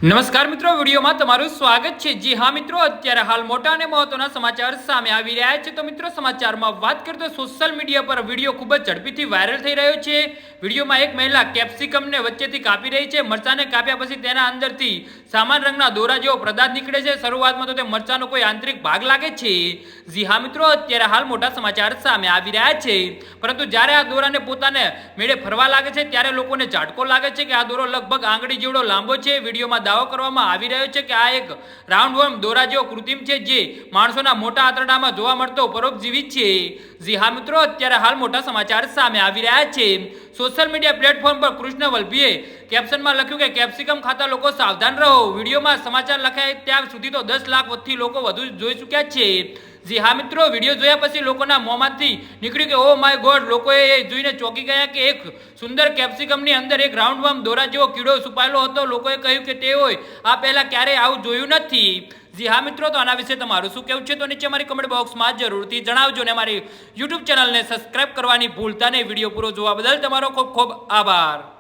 નમસ્કાર મિત્રો, વિડીયોમાં તમારું સ્વાગત છે। જી હા મિત્રો, અત્યારે હાલ મોટા અને મહત્વના સમાચાર સામે આવી રહ્યા છે। તો મિત્રો, સમાચારમાં વાત કરીએ તો સોશિયલ મીડિયા પર વિડીયો ખૂબ જ ઝડપીથી વાયરલ થઈ રહ્યો છે। વિડીયોમાં એક મહિલા કેપ્સિકમને વચ્ચેથી કાપી રહી છે। મરચાને કાપ્યા પછી તેના અંદરથી સામાન રંગના દોરા જેવો પદાર્થ નીકળે છે। શરૂઆતમાં તો તે મરચાનો કોઈ આંતરિક ભાગ લાગે છે। જી હા મિત્રો, અત્યારે હાલ મોટા સમાચાર સામે આવી રહ્યા છે, પરંતુ જ્યારે આ દોરાને પોતાને મેળે ફરવા લાગે છે ત્યારે લોકોને ઝાટકો લાગે છે કે આ દોરો લગભગ આંગળી જેવડો લાંબો છે। વિડીયોમાં દાવો કરવામાં આવી રહ્યો છે કે આ એક રાઉન્ડ વર્મ દોરા જેવો કૃત્રિમ છે, જે માણસોના મોટા આંતરડામાં જોવા મળતો પરોપજીવી છે। જી હા મિત્રો, અત્યારે હાલ મોટા સમાચાર સામે આવી રહ્યા છે। સોશિયલ મીડિયા પ્લેટફોર્મ પર કૃષ્ણ વલ્લભીએ કેપ્શનમાં લખ્યું કે કેપ્સિકમ ખાતા લોકો સાવધાન રહો। વિડીયોમાં સમાચાર લખાય ત્યાં સુધી તો 10 લાખ વત્તી લોકો વધુ જોઈ ચૂક્યા છે। જી હા મિત્રો, વિડીયો જોયા પછી લોકોના મોંમાંથી નીકળ્યું કે ઓ માય ગોડ। લોકોએ એ જોઈને ચોંકી ગયા કે એક સુંદર કેપ્સિકમની અંદર એક રાઉન્ડ વર્મ દોરા જેવો કીડો છુપાયેલો હતો। લોકોએ કહ્યું કે તે હોય આ પહેલા ક્યારેય આવું જોયું નથી। જી હા મિત્રો, તો આના વિશે તમારું શું કહેવું છે તો નીચે મારી કમેન્ટ બોક્સમાં જરૂરથી જણાવજો ને મારી યુટ્યુબ ચેનલને સબસ્ક્રાઇબ કરવાની ભૂલતા નહીં। વિડીયો પૂરો જોવા બદલ તમારો ખૂબ ખૂબ આભાર।